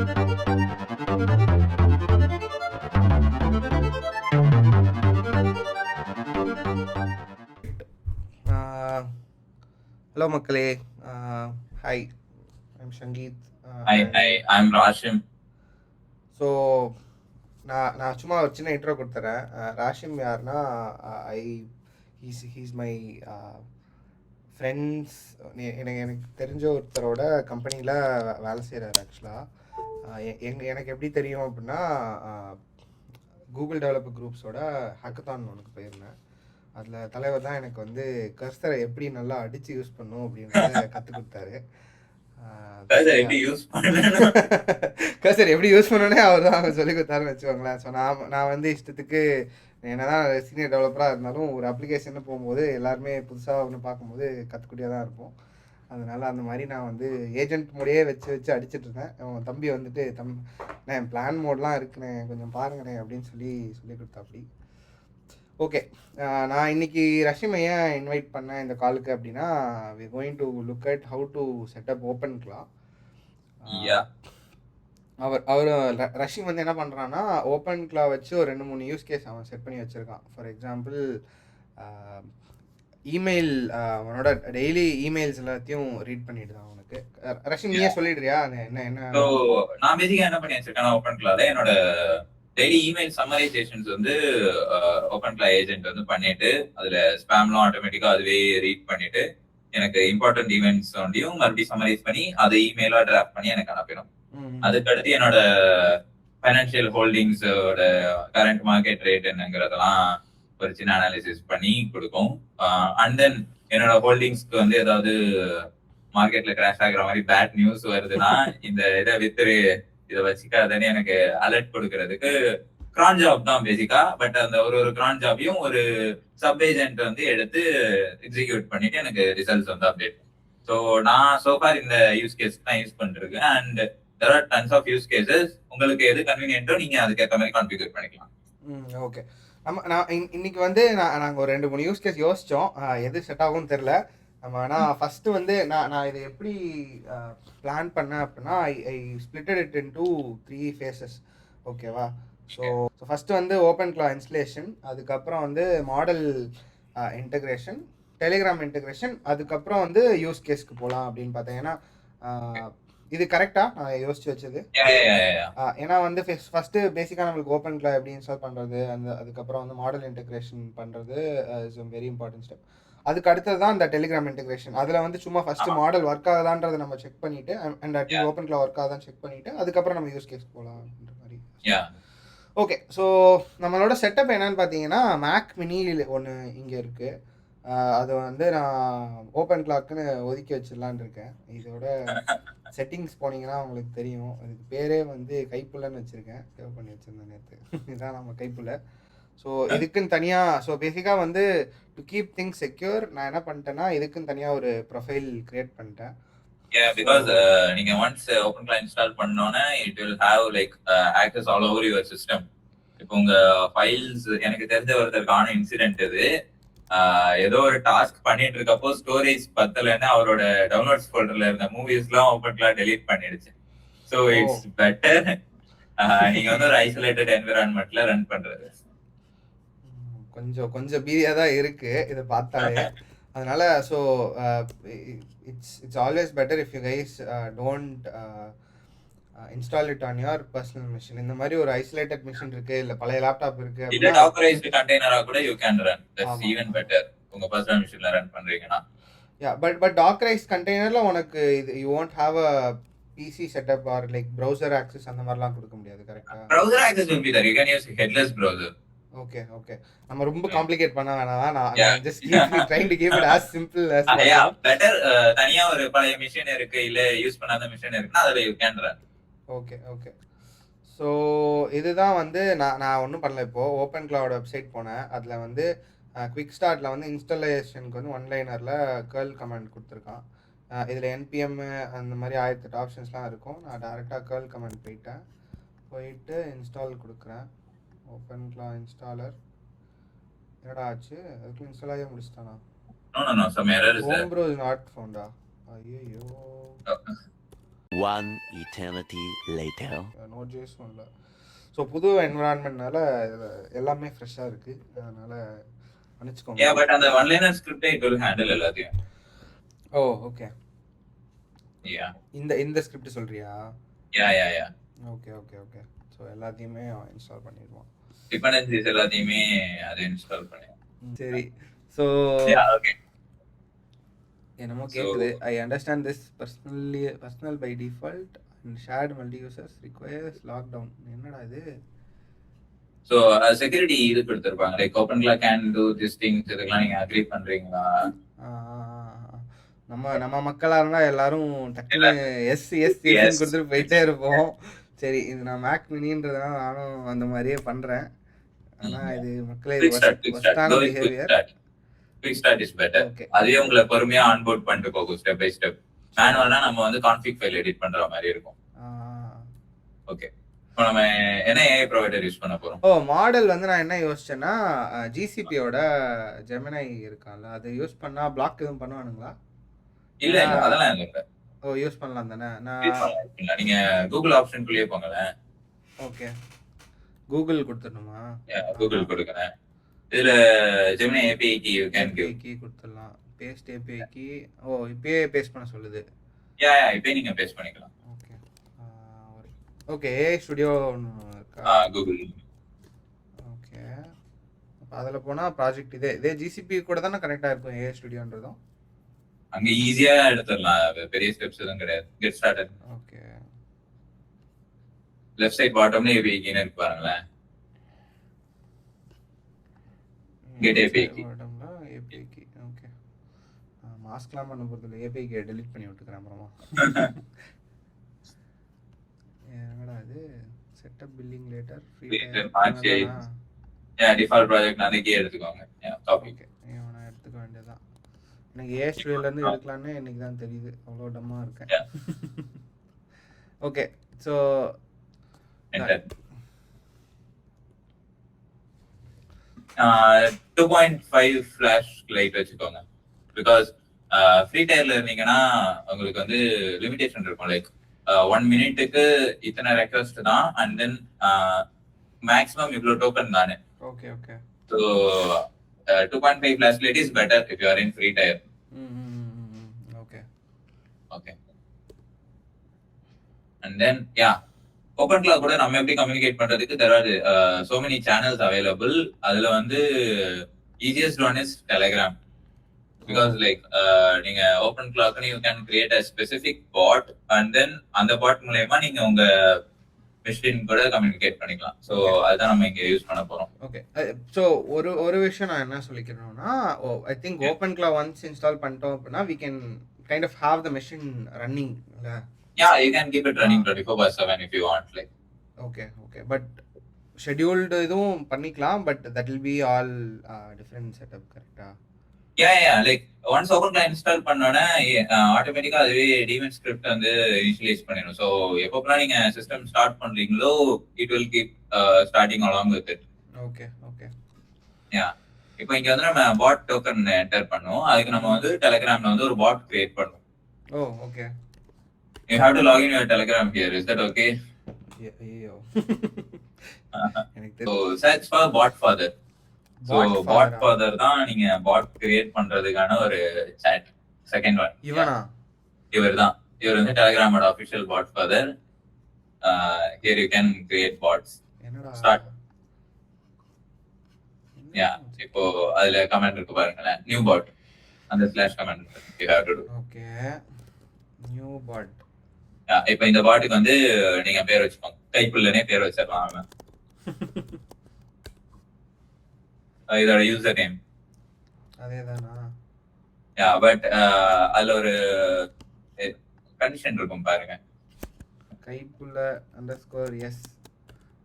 Hello மக்களே. Hi, I'm Sangeeth. Hi, I'm Rashim. So நான் நான் சும்மா ஒரு சின்ன இன்ட்ரோ கொடுத்துறேன். ராஷிம் யாருன்னா, ஐ ஹீஸ் மை ஃப்ரெண்ட்ஸ். எனக்கு எனக்கு தெரிஞ்ச ஒருத்தரோட கம்பெனியில் வேலை செய்கிறார் ஆக்சுவலாக. எனக்கு எப்படி தெரியும் அப்படின்னா, கூகுள் டெவலப்பர் குரூப்ஸோட ஹேக்கத்தான் ஒன்றுக்கு போயிருந்தேன். அதில் தலைவர் தான் எனக்கு வந்து கர்சரை எப்படி நல்லா அடித்து யூஸ் பண்ணும் அப்படின்றத கற்றுக் கொடுத்தாரு. கர்சர் எப்படி யூஸ் பண்ணோன்னே அவர் தான் சொல்லிக் கொடுத்தாருன்னு வச்சுக்கோங்களேன். ஸோ நான் வந்து இஷ்டத்துக்கு என்னதான் சீனியர் டெவலப்பராக இருந்தாலும் ஒரு அப்ளிகேஷன் போகும்போது எல்லாருமே புதுசாக ஒன்று பார்க்கும்போது கற்றுக்கிட்டே தான் இருப்போம். அதனால அந்த மாதிரி நான் வந்து ஏஜென்ட் மோடையே வச்சு அடிச்சுட்டு இருந்தேன். அவன் தம்பி வந்துட்டு நான் பிளான் மோட்லாம் இருக்குண்ணே, கொஞ்சம் பாருங்கண்ணே அப்படின்னு சொல்லி கொடுத்தாப்படி. ஓகே, நான் இன்னைக்கு ரஷிமை ஏன் இன்வைட் பண்ணேன் இந்த காலுக்கு அப்படின்னா, we going to look at how to set up OpenClaw. அவர் ரஷிம் வந்து என்ன பண்ணுறான்னா, ஓப்பன் கிளா வச்சு ஒரு 2-3 யூஸ் கேஸ் அவன் செட் பண்ணி வச்சுருக்கான். ஃபார் எக்ஸாம்பிள், இமெயில், அவனோட டெய்லி இமெயில்ஸ் எல்லாத்தையும் ரீட் பண்ணிட்டு தான் அவனுக்கு. ரஷிம் நீயே சொல்லிடுறியா என்ன? நான் பேசிக்கா என்ன பண்ணி வச்சிருக்கேன் ஓப்பன் கிளால என்னோட டெய்லி இமெயில் சம்மரைசேஷன்ஸ் வந்து ஓப்பன் கிளா ஏஜென்ட் வந்து பண்ணிட்டு அதுல ஸ்பேம்லாம் ஆட்டோமேட்டிக்கா அதுவே ரீட் பண்ணிட்டு எனக்கு இம்பார்ட்டன்ட் ஈவெண்ட்ஸ் ஒன்றையும் மறுபடியும் சம்மரைஸ் பண்ணி அதை இமெயிலா டிராஃப்ட் பண்ணி எனக்கு அனுப்பிடும். அதுக்கடுத்து என்னோட ஃபைனான்சியல் ஹோல்டிங்ஸோட கரண்ட் மார்க்கெட் ரேட் என்னங்கிறதெல்லாம் ஒரு சின்ன அனாலிசிஸ் பண்ணி கொடுக்கும். அண்ட் தென் என்னோட ஹோல்டிங்ஸ்க்கு வந்து ஏதாவது மார்க்கெட்ல கிராஷ் ஆகுற மாதிரி பேட் நியூஸ் வருதுன்னா இந்த இதை வித்துரு, இதை வச்சுக்காதுன்னு எனக்கு அலர்ட் கொடுக்கறதுக்கு கிரான் ஜாப் தான் பேசிக்கா. பட் அந்த ஒரு கிரான் ஜாபையும் ஒரு சப் ஏஜென்ட் வந்து எடுத்து எக்ஸிக்யூட் பண்ணிட்டு எனக்கு ரிசல்ட்ஸ் வந்து அப்டேட். ஸோ நான் சோஃபார் இந்த யூஸ் கேஸ் தான் யூஸ் பண்ணிருக்கேன். And there are tons of use cases. உங்களுக்கு எது கன்வீனியன்ட்டோ நீங்க அதுக்கேற்ற மாதிரி கான்ஃபிகர் பண்ணிக்கலாம். ஓகே, நான் இன்னைக்கு வந்து நாங்கள் ஒரு 2-3 யூஸ் கேஸ் யோசித்தோம். எது செட் ஆகும்னு தெரில. ஆனால் ஃபஸ்ட்டு வந்து நான் இதை எப்படி பிளான் பண்ணேன் அப்படின்னா, ஐ ஸ்பிளிட்டட் இட் இன் 3 phases. ஓகேவா? ஸோ ஃபஸ்ட்டு வந்து ஓப்பன் கிளா இன்ஸ்டலேஷன், அதுக்கப்புறம் வந்து மாடல் இன்டகிரேஷன், டெலிகிராம் இன்டகிரேஷன், அதுக்கப்புறம் வந்து யூஸ் கேஸ்க்கு போகலாம் அப்படின்னு பார்த்தேன். ஏன்னா இது கரெக்டா நான் யோசிச்சு வச்சது? ஏன்னா வந்து ஃபர்ஸ்ட் பேசிக்கா நம்மளுக்கு ஓப்பன் கிளா எப்படி இன்ஸ்டால் பண்றது, அதுக்கப்புறம் வந்து மாடல் இன்டகிரேஷன் பண்றது இஸ் வெரி இம்பார்ட்டன்ட் ஸ்டெப். அதுக்கு அடுத்தது தான் இந்த டெலிகிராம் இன்டகிரேஷன். அதுல வந்து சும்மா ஃபர்ஸ்ட் மாடல் ஒர்க் ஆகுதான்றதை நம்ம செக் பண்ணிட்டு, அண்ட் அட்லீஸ்ட் ஓப்பன் கிளா ஒர்க் ஆகுதான்னு செக் பண்ணிட்டு அதுக்கப்புறம் நம்ம யூஸ் கேஸ் போகலாம்ன்ற மாதிரி. ஓகே, ஸோ நம்மளோட செட்டப் என்னன்னு பார்த்தீங்கன்னா, மேக் மினி ஒன்று இங்கே இருக்கு. அதை வந்து நான் ஓப்பன் கிளாக்குன்னு ஒதுக்கி வச்சிடலான் இருக்கேன். இதோட செட்டிங்ஸ் போனீங்கன்னா உங்களுக்கு தெரியும். அதுக்கு பேரே வந்து கைப்புள்ளன்னு வச்சுருக்கேன். சேவ் பண்ணி வச்சுருந்தேன் நேற்று. இதுதான் நம்ம கைப்புள்ள. ஸோ இதுக்குன்னு தனியாக, ஸோ பேசிக்காக வந்து டு கீப் திங்ஸ் செக்யூர் நான் என்ன பண்ணிட்டேன்னா, இதுக்குன்னு தனியாக ஒரு ப்ரொஃபைல் கிரியேட் பண்ணிட்டேன். பிகாஸ் நீங்க ஒன்ஸ் ஓப்பன் கிளா இன்ஸ்டால் பண்ணோன்னே it will have like access all over your system. இப்போ உங்க ஃபைல்ஸ், எனக்கு தெரிஞ்ச ஒருத்தருக்கான இன்சிடென்ட் இது. ஏதோ ஒரு டாஸ்க் பண்ணிட்டு இருக்கப்போ ஸ்டோரேஜ் பத்தலன்னு அவரோட டவுன்லோட்ஸ் ஃபோல்டர்ல இருந்த மூவிஸ் எல்லாம் ஓப்பன் கிளா டெலீட் பண்ணிடுச்சு. ஸோ இட்ஸ் பெட்டர் நீங்க வந்து ஒரு ஐசோலேட்டட் என்விரான்மெண்ட்ல ரன் பண்றது. கொஞ்சம் பீதியா தான் இருக்கு இதை பார்த்தாலே. அதனால so it's always better if you guys don't install it on your personal machine. இந்த மாதிரி ஒரு ஐசோலேட்டட் மிஷின் இருக்கு, இல்ல பழைய லேப்டாப் இருக்கு, இல்ல டாக்கரைஸ்டு கண்டெய்னரா கூட you can run. That's even better உங்க பர்சனல் மிஷின்ல ரன் பண்றீங்கன்னா. பட் டாக்கரைஸ்ட் கண்டெய்னர்ல உனக்கு இது you won't have a PC setup or like browser access அந்த மாதிரிலாம் கொடுக்க முடியாது, கரெக்ட்டா? browser access will be there. You can use headless browser. Okay நம்ம ரொம்ப காம்ப்ளிகேட் பண்ண வேணாம். நான் just trying to keep it as simple as possible. yeah, better தனியா ஒரு பழைய மிஷின் இருக்கு, இல்ல யூஸ் பண்ணாத மிஷின் இருக்குன்னா அதுல you can run. Okay. So இதுதான் வந்து நான் ஒன்றும் பண்ணல. இப்போது ஓப்பன் கிளாவோட வெப்சைட் போனேன். அதில் வந்து குவிக் ஸ்டார்ட்டில் வந்து இன்ஸ்டாலேஷனுக்கு வந்து ஒன்லைனரில் கேர்ள் கமெண்ட் கொடுத்துருக்கான். இதில் என்பிஎம் அந்த மாதிரி 1008 ஆப்ஷன்ஸ்லாம் இருக்கும். நான் டேரெக்டாக கேர்ள் கமெண்ட் போயிட்டு இன்ஸ்டால் கொடுக்குறேன். ஓப்பன் கிளா இன்ஸ்டாலர் என்னடா ஆச்சு? அதுக்கு இன்ஸ்டால் ஆகி முடிச்சிட்டானா? No, some error is there. Home bro is not found. ஐயோ One eternity later. Node.js இல்ல. ஸோ புது என்விரான்மெண்ட்னால எல்லாமே ஃப்ரெஷ்ஷாக இருக்கு, அதனால மன்னிச்சுக்கோங்க. பட் அந்த ஒன்லைனர் ஸ்கிரிப்டே இட் வில் ஹேண்டில் எல்லாத்தையும். Oh okay. யா இந்த ஸ்கிரிப்ட் சொல்றியா? Yeah okay okay okay. So எல்லாத்தையுமே இன்ஸ்டால் பண்ணிடுவான். டிபெண்டன்சிஸ் எல்லாத்தையுமே அதை இன்ஸ்டால் பண்ணி. சரி. ஸோ ஓகே என்னமோ கேட்குது. I understand this personal by default and shared multi users requires lockdown. என்னடா இது? ஸோ செக்யூரிட்டி இது கொடுத்துருப்பாங்க, like OpenClaw can do this things. இதுக்கெல்லாம் நீங்க அக்ரி பண்றீங்களா? நம்ம மக்களா இருந்தா எல்லாரும் டக்குன்னு எஸ் கொடுத்துட்டு போயிட்டே இருப்போம். சரி, இது நான் மேக் மினின்றதுனால நானும் அந்த மாதிரியே பண்றேன். ஆனா இது மக்களே behaviour. Quick start is better. அதுவே உங்களை பொறுமையா ஆன்போர்ட் பண்ணிட்டு போகும் ஸ்டெப் பை ஸ்டெப். மேனுவலா நம்ம வந்து கான்ஃபிக் ஃபைல் எடிட் பண்ற மாதிரி இருக்கும். ஓகே, இப்போ நம்ம என்ன ஏஐ ப்ரொவைடர் யூஸ் பண்ண போறோம்? மாடல் வந்து நான் என்ன யோசிச்சேன்னா, ஜிசிபியோட ஜெமினை இருக்கான்ல, அதை யூஸ் பண்ணா பிளாக் எதுவும் பண்ணுவானுங்களா? இல்ல அதெல்லாம் இல்ல. யூஸ் பண்ணலாம் தானே? நீங்க கூகுள் ஆப்ஷனுக்குள்ளேயே போங்களேன். Okay, Google கொடுத்துடணுமா? கூகுள் கொடுக்குறேன். இதுல Gemini API key you can give. Key கொடுத்துடலாம். Paste API key. இப்பயே பேஸ்ட் பண்ண சொல்லுது. இப்பயே நீங்க பேஸ்ட் பண்ணிக்கலாம். Okay okay. Studio Google. Okay, அப்ப அதுல போனா ப்ராஜெக்ட் இதே ஜிசிபி கூட தானே கனெக்ட் ஆயிருக்கும் ஏஐ ஸ்டுடியோன்றதும். அங்க ஈஸியா எடுத்துடலாம், பெரிய ஸ்டெப்ஸ் எதுவும் கிடையாது. Get started. Okay, left side பாட்டம்ல ஏபிஐ கீ இருக்கு பாருங்களேன். Get API key. பாட்டம்ல ஏபிஐ கீ. ஓகே, மாஸ்க்லாம் பண்ண போறதுல ஏபிஐ கீ டெலீட் பண்ணி விட்டுக்கிறேன் அப்புறமா. என்னடா இது? Setup billing later free time. Default project நாளைக்கே எடுத்துக்கோங்க. காப்பி. ஓகே, இவனை எடுத்துக்க வேண்டியதான். எனக்கு ஏ ஸ்டுடியோல இருந்து எடுக்கலாம்னு இன்னைக்கு தான் தெரியுது. அவ்வளோ டம்மா இருக்கேன். ஓகே, ஸோ 2.5 ஃபிளாஷ் லைட் வச்சுக்கோங்க. பிகாஸ் ஃப்ரீ டயர்ல இருந்தீங்கன்னா உங்களுக்கு வந்து லிமிடேஷன் இருக்கும். லைக் 1 மினிட்டுக்கு இத்தனை ரெக்வஸ்ட் தான், அண்ட் தென் மேக்ஸிமம் இவ்வளோ டோக்கன் தானே. Okay okay. So 2.5 flash light is better if you are in free tyre. Okay okay. And then open clock கூட நம்ம எப்படி கம்யூனிகேட் பண்றதுக்கு there are so many channels available. அதுல வந்து easiest one is Telegram. Because like நீங்க open clock you can create a specific bot and then அந்த bot மூலமா நீங்க உங்க மெஷின் கூட கம்யூனிகேட் பண்ணிக்கலாம். ஸோ அதுதான் நம்ம இங்க யூஸ் பண்ண போறோம். ஓகே, ஸோ ஒரு விஷயம் நான் என்ன சொல்லிக்கிறேன்னா, I think Open Claw once install பண்ணிட்டோம் அப்படின்னா we can kind of have the machine running. You can keep it running 24/7 if you want. Like okay, but scheduled இதுவும் பண்ணிக்கலாம், but that will be all different setup, கரெக்ட்டா? Like once open client install பண்ணோனே ஆட்டோமேட்டிக்கா அதுவே demon script வந்து initialise பண்ணிடும். So எப்பப்பெல்லாம் நீங்க system start பண்றீங்களோ it will keep starting along with it. Okay இப்போ இங்க வந்து நம்ம பாட் டோக்கன் என்டர் பண்ணுவோம். அதுக்கு நம்ம வந்து டெலிகிராம்ல வந்து ஒரு பாட் கிரியேட் பண்ணுவோம். Okay. You have to log in your Telegram here. Is that okay? So search for botfather. So botfather தான் நீங்க பாட் கிரியேட் பண்றதுக்கான ஒரு chat. செகண்ட் ஒன் இவர்தான். இவர் வந்து டெலிகிராமோட official botfather. Here you can create bots. Start. இப்போ அதுல கமெண்ட் இருக்கு பாருங்களேன், நியூ பாட். அந்த slash command you have to do. Okay, new bot. இப்ப இந்த பாட்டுக்கு வந்து நீங்க பேர் வச்சுக்கோங்க. கைப்புள்ளனே பேர் வச்சிடலாம். இதோட யூசர் நேம் அதேதானா? பட் அதுல ஒரு கண்டிஷன் இருக்கும் பாருங்க. கைப்புள்ள _s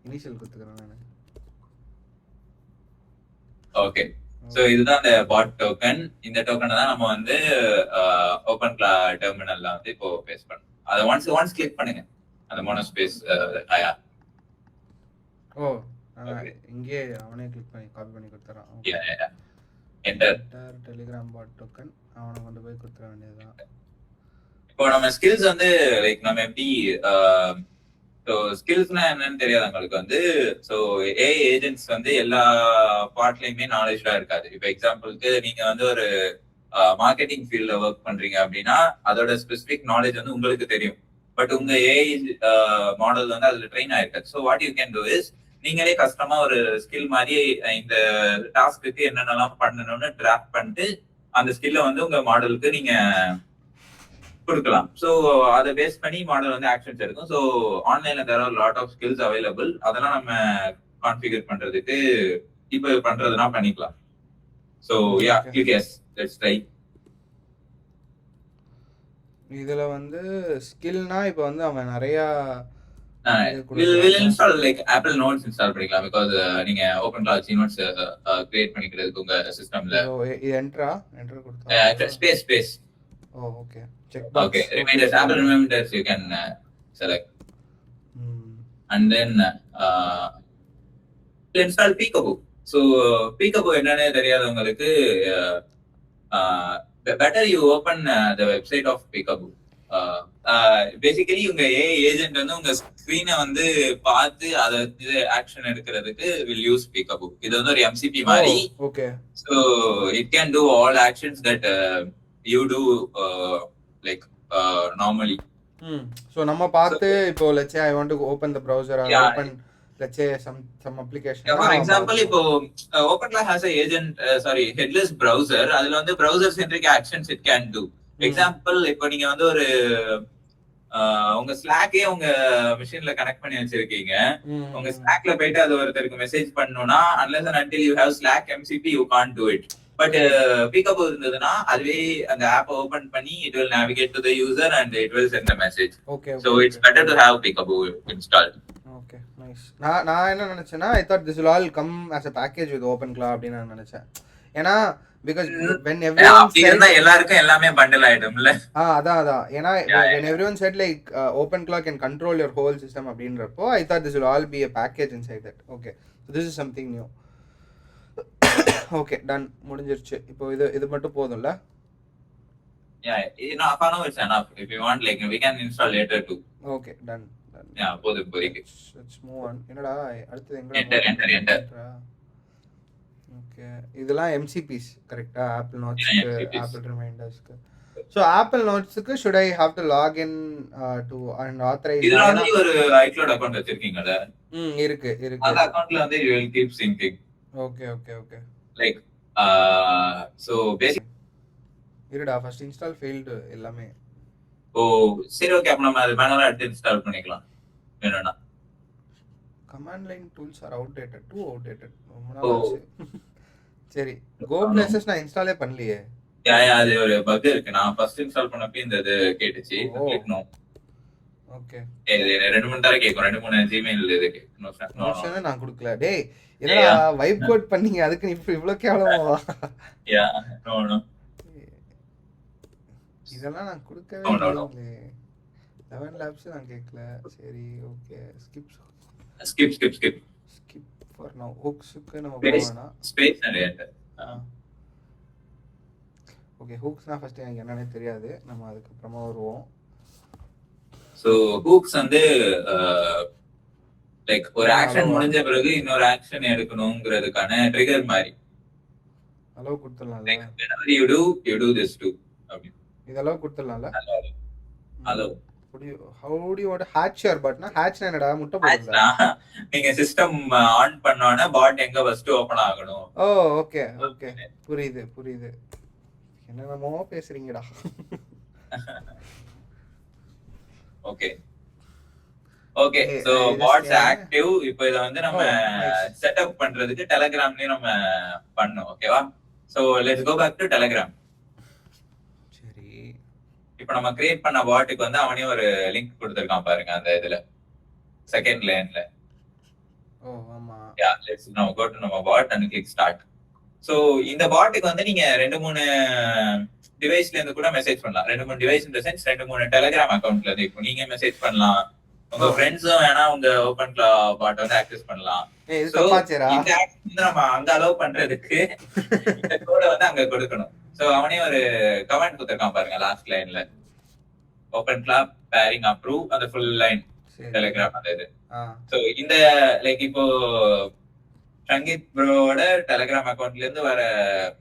இனிஷியல் கொடுத்துக்கிறேன் நான். ஓகே, சோ இதுதான் அந்த பாட் டோக்கன். இந்த டோக்கனை தான் நம்ம வந்து ஓப்பன் கிளாக் டெர்மினல்ல வந்து இப்போ பேஸ்ட் பண்ணோம். அத ஒன்ஸ் கிளிக் பண்ணுங்க அந்த மோனோஸ்பேஸ் இங்கே அவனே கிளிக் பண்ணி காப்பி பண்ணி கொடுத்துறான். என்டர் டெலிகிராம் பாட் டோக்கன் அவனை கொண்டு போய் கொடுத்துற வேண்டியதுதான். இப்போ நம்ம ஸ்கில்ஸ் வந்து லைக் நம்ம எப்படி ஸோ ஸ்கில்ஸ்னா என்னன்னு தெரியாதவங்களுக்கு வந்து ஸோ ஏஐ ஏஜென்ட்ஸ் வந்து எல்லா பார்ட்லயுமே நாலேஜா இருக்காது. இப்போ எக்ஸாம்பிளுக்கு நீங்க வந்து ஒரு மார்க்கெட்டிங் ஃபீல்ட்ல ஒர்க் பண்றீங்க அப்படின்னா அதோட ஸ்பெசிபிக் நாலேஜ் வந்து உங்களுக்கு தெரியும். பட் உங்க ஏஐ மாடல் வந்து அதுல ட்ரெயின் ஆயிருக்காது. So what you can do is நீங்களே கஷ்டமா ஒரு ஸ்கில் மாதிரி இந்த டாஸ்க்கு என்னென்னலாம் பண்ணணும்னு டிராஃப்ட் பண்ணிட்டு அந்த ஸ்கில்ல வந்து உங்க மாடலுக்கு நீங்க கொடுக்கலாம். ஸோ அதை பேஸ் பண்ணி மாடல் வந்து ஆக்ஷன்ஸ் எடுக்கும். ஸோ ஆன்லைன்ல there are lot of skills available. அதெல்லாம் நம்ம கான்ஃபிகர் பண்றதுக்கு இப்போ பண்றதுனா பண்ணிக்கலாம். So yeah click yes let's try. இதுல வந்து ஸ்கில்னா இப்போ வந்து அவன் நிறைய will install like Apple Notes install பண்ணிக்கலாம். பிகாஸ் நீங்க ஓபன் கிளாஸ் நோட்ஸ் கிரியேட் பண்ணிக்கிறதுக்கு உங்க சிஸ்டம்ல இது என்டர் கொடுத்தா space oh okay check box okay reminders Apple reminders you can select and then to install Peekaboo. So Peekaboo என்னன்னு தெரியாதவங்களுக்கு better you open the website of Peekaboo. Basically உங்க AI agent வந்து உங்க ஸ்கிரீனை வந்து பார்த்து அதை ஆக்ஷன் எடுக்கிறதுக்கு வில் யூஸ் Peekaboo. இது வந்து ஒரு எம்சிபி மாதிரி. Okay so it can do all actions that you do like normally. So நம்ம பார்த்து இப்போ let's say I want to open the browser or open let's say some application. For example, இப்போ OpenClaw has a agent headless browser. அதுல வந்து browser centric actions it can do. Example இப்போ நீங்க வந்து ஒரு உங்க ஸ்லாக்கே உங்க மிஷின்ல கனெக்ட் பண்ணி வச்சிருக்கீங்க. உங்க ஸ்லாக்ல போயிட்டு அது ஒருத்தருக்கு மெசேஜ் பண்ணனும்னா unless and until you have Slack MCP you can't do it. But Peekaboo இருந்ததுன்னா அதுவே அந்த ஆப் ஓபன் பண்ணி it will navigate to the user and it will send the message. Okay. So it's better to have Peekaboo installed. Okay, nice. நான் என்ன நினைச்சேன்னா I thought this will all come as a package with OpenClaw அப்படின்னு நான் நினைச்சேன். ஏன்னா because when everyone said எல்லாருக்கும் எல்லாமே bundle ஆயிடும்ல. அதான் ஏன்னா when everyone said like OpenClaw can control your whole system அப்படின்றப்போ I thought this will all be a package inside that. Okay, so this is something new. Okay, done. முடிஞ்சிருச்சு. இப்போ இது மட்டும் போதும்ல? Yeah, enough. I know it's enough. If you want, like we can install later too. Okay, done. Yeah, போதும். Let's move on. என்னடா அடுத்து enter. Okay, இதெல்லாம் MCPs கரெக்ட்டா? Apple Notes, Apple Reminders. So Apple Notes க்கு should I have to log in to and authorize? இதுல வந்து ஒரு iCloud account வச்சிருக்கீங்கல? இருக்கு. அந்த அக்கவுண்ட்ல வந்து you will keep syncing. Okay. Like so basic இருடா ஃபர்ஸ்ட் இன்ஸ்டால் ஃபெயில்டு எல்லாமே. சரி ஓகே, அப்ப நம்ம அது மேனுவலா எடுத்து இன்ஸ்டால் பண்ணிக்கலாம் வேணும்னா. Command line tools are outdated, too outdated. ரொம்ப நாள் ஆச்சு. சரி, கோ பிளேசஸ் நான் இன்ஸ்டாலே பண்ணலையே. அது ஒரு பக் இருக்கு. நான் ஃபர்ஸ்ட் இன்ஸ்டால் பண்ணப்ப இந்த இது கேட்டுச்சு. Click no. ஓகே, இது 2-3 தடவை கேக்கும். 2-3 ஜிமெயில் இது கேக்கும். நோஷன் நான் கொடுக்கல. டேய் என்னடா வைப் கோட் பண்ணீங்க, அதுக்கு நீ இவ்ளோ கேவலமா? யா நோ இதெல்லாம் நான் கொடுக்கவே இல்ல. 11 லாப்ஸ் நான் கேக்கல. சரி ஓகே, ஸ்கிப் ஃபார் நவ. ஹூக்ஸ்க்கு நம்ம போறோம்னா ஸ்பேஸ் நிறைய. ஓகே, ஹூக்ஸ்னா ஃபர்ஸ்ட் எனக்கு என்னன்னே தெரியாது, நம்ம அதுக்கு அப்புறமா வருவோம். சோ ஹூக்ஸ் வந்து லைக் ஒரு ஆக்ஷன் முடிஞ்ச பிறகு இன்னொரு ஆக்ஷன் எடுக்கணும்ங்கிறதுக்கான ட்ரிகர் மாதிரி. அலோ கொடுத்துடலாம்ல. Like whenever you do this too. அப்படி இதெல்லாம் கொடுத்துடலாம்ல. Hello how do you want to hatch your bot? na hatch na என்னடா முட்டை போடுறதா? நீங்க சிஸ்டம் ஆன் பண்ணோனே பாட் எங்க ஃபர்ஸ்ட் ஓபன் ஆகணும். ஓ ஓகே புரியுது. என்னமோ பேசுறீங்கடா. Okay so bots active. இப்போ இத வந்து நம்ம செட்டப் பண்றதுக்கு டெலிகிராம்லயே நம்ம பண்ணோம். ஓகேவா? So let's go back to Telegram. சரி, இப்போ நம்ம கிரியேட் பண்ண பாட்டுக்கு வந்து அவனே ஒரு லிங்க் கொடுத்திருக்கான் பாருங்க அந்த இதுல செகண்ட் லைன்ல. ஓ ஆமா. யா லெட்ஸ் நவ கோ டு நம்ம பாட் அண்ட் கிளிக் ஸ்டார்ட். சோ இந்த பாட்டுக்கு வந்து நீங்க 2-3 டிவைஸ்ல இருந்து கூட மெசேஜ் பண்ணலாம். 2-3 device in the sense 2-3 Telegram அக்கவுண்ட்ல இருந்து இப்போ நீங்க மெசேஜ் பண்ணலாம். உங்க ஃப்ரெண்ட்ஸும் வேணா உங்க ஓபன்க்ளா பாட் வந்து ஆக்சஸ் பண்ணலாம். இது தப்பாச்சேரா? இந்த ஆக்சஸ் வந்து நம்ம அங்க அலோவ் பண்றதுக்கு இந்த கோட வந்து அங்க கொடுக்கணும். சோ அவனே ஒரு கமெண்ட் கொடுத்திருக்கான் பாருங்க லாஸ்ட் லைன்ல. ஓபன் கிளாப் பேரிங் அப்ரூவ் அந்த ஃபுல் லைன் சரி. டெலிகிராம் அந்த இது. ஆ சோ இந்த லைக் இப்போ சங்கீத் ப்ரோவோட டெலிகிராம் அக்கௌண்ட்ல இருந்து வர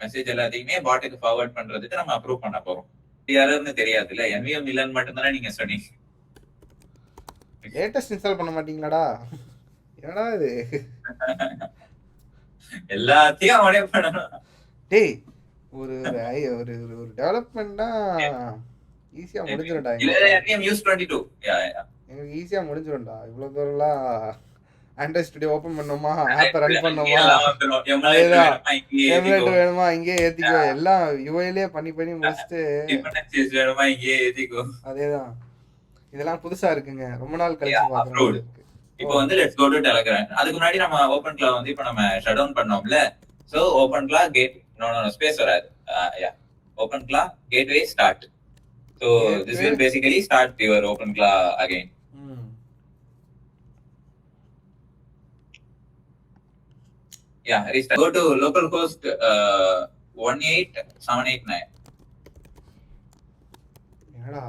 மெசேஜ் எல்லாத்தையுமே பாட்டுக்கு ஃபார்வர்ட் பண்றதுக்கு நம்ம அப்ரூவ் பண்ண போறோம். யாருன்னு தெரியாதுல்ல, எம்விஎம் இல்லன்னு மட்டும் தானே நீங்க சொன்னீங்க. லேட்டஸ்ட் இன்ஸ்டால் பண்ண மாட்டீங்களாடா? என்னடா இது? எல்லாத்தையும் அவனே பண்ணணும். டேய் ஒரு ஒரு ஒரு டெவலப்மெண்ட்னா ஈஸியா முடிஞ்சிடும்டா. இல்ல எம்விஎம் யூஸ் 22. எங்களுக்கு ஈஸியா முடிஞ்சிடும்டா. இவ்வளவு தூரம்லாம் ஆண்ட்ராய்ட் ஸ்டுடியோ ஓபன் பண்ணோமா, ஆப்பை ரன் பண்ணோமா, அதேதான். எமுலேட்டர் வேணுமா இங்கே ஏத்திக்கோ, எல்லாம் யூஐலயே பண்ணி பண்ணி முடிச்சுட்டு வேணுமா இங்கே ஏத்திக்கோ. அதேதான். இதெல்லாம் புதுசா இருக்குங்க, ரொம்ப நாள் கழிச்சு பாக்குறோம். இப்போ வந்து லெட்ஸ் கோ டு டெலிகிராம். அதுக்கு முன்னாடி நம்ம ஓபன் கிளா வந்து இப்போ நம்ம ஷட் டவுன் பண்ணோம்ல. சோ ஓபன் கிளா கேட் நோ ஸ்பேஸ் வராது. யா ஓபன் கிளா gateway start. So this will basically start your open கிளா again. Yeah, restart. Go to localhost 18789. என்னடா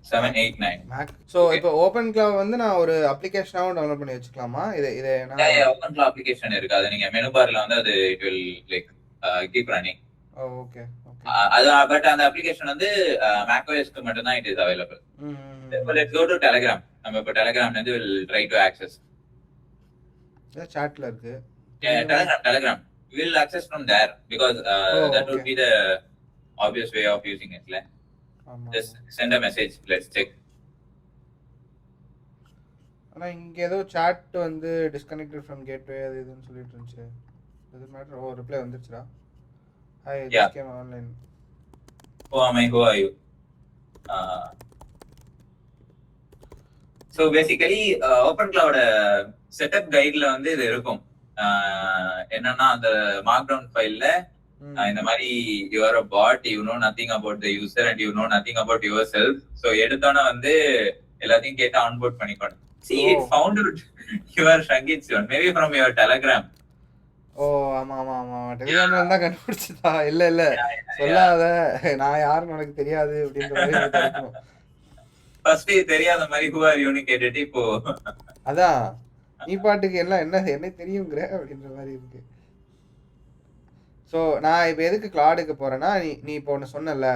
789. மேக். சோ இப்போ ஓபன் கிளா வந்து நான் ஒரு அப்ளிகேஷனாவும் டவுன்லோட் பண்ணி வச்சுக்கலாமா? இது நான் ஓபன் கிளா அப்ளிகேஷன் இருக்கு. அது நீங்க மெனு பார்ல வந்து அது it will like keep running. Okay okay. அது பட் அந்த அப்ளிகேஷன் வந்து macOS க்கு மட்டும் தான் it is available. Let's go to Telegram. நம்ம இப்போ டெலிகிராம்ல இருந்து வில் ட்ரை டு ஆக்சஸ். சாட்ல இருக்கு. Telegram. We will access from there because that would be the obvious way of using it. Like, just send a message. Let's check. ஆனா இங்க ஏதோ chat வந்து disconnected from gateway அது இதுன்னு சொல்லிட்டு இருந்துச்சு. Does it matter? Oh reply வந்துச்சுடா. Hi, I just came online. Who am I? Who are you? So basically open cloud setup கைட்ல வந்து இது இருக்கும். என்னன்னா அந்த மார்க்டவுன் ஃபைல்ல இந்த மாதிரி you are a bot, you know nothing about the user and you know nothing about yourself. So எடுத்தோன வந்து எல்லாத்தையும் கேட்டு ஆன்போர்ட் பண்ணிக்கணும். See it found out you are Shangit Sivan maybe from your Telegram. ஓ ஆமா ஆமா ஆமா டெலிகிராம்ல இருந்தா கண்டுபிடிச்சதா? இல்ல இல்ல சொல்லாத, நான் யாருன்னு உனக்கு தெரியாது அப்படின்ற மாதிரி தெரியும். ஃபர்ஸ்ட் தெரியாத மாதிரி who are you னு கேட்டுட்டு இப்போ அதான் நீ பாட்டுக்கு எல்லாம் என்ன தெரியுங்கிற அப்படின்ற மாதிரி இருக்கு. சோ நான் இப்ப எதுக்கு கிளாடுக்கு போறேன்னா, நீ இப்போ ஒன்னு சொன்னல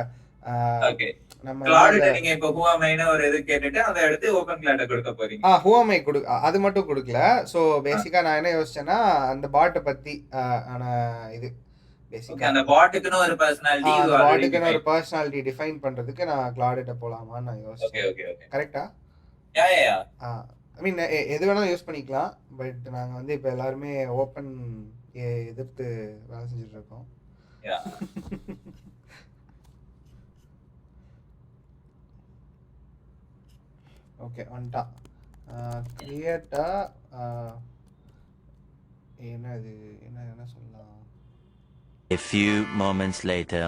நம்ம கிளாடுல நீங்க இப்போ who am I னு ஒரு இது கேட்டுட்டு அதை எடுத்து ஓபன் கிளாட கொடுக்க போறீங்க. who am I அது மட்டும் கொடுக்கல. சோ பேசிக்கா நான் என்ன யோசிச்சேன்னா அந்த பாட்டை பத்தி இது பேசிக்கா அந்த பாட்டுக்குன்னு ஒரு பர்சனாலிட்டி பாட்டுக்குன்னு ஒரு பர்சனாலிட்டி டிஃபைன் பண்றதுக்கு நான் கிளாடுட்ட போலாமான்னு நான் யோசிச்சேன். ஓகே கரெக்ட்டா? யா ஐ மீன் எது வேணாலும் யூஸ் பண்ணிக்கலாம். பட் நாங்க வந்து இப்ப எல்லாருமே ஓபன் எதிர்த்து வேலை செஞ்சுட்டு இருக்கோம். ஓகே வந்துட்டா கிரியேட்டா என்னது என்ன சொல்லலாம். A few moments later.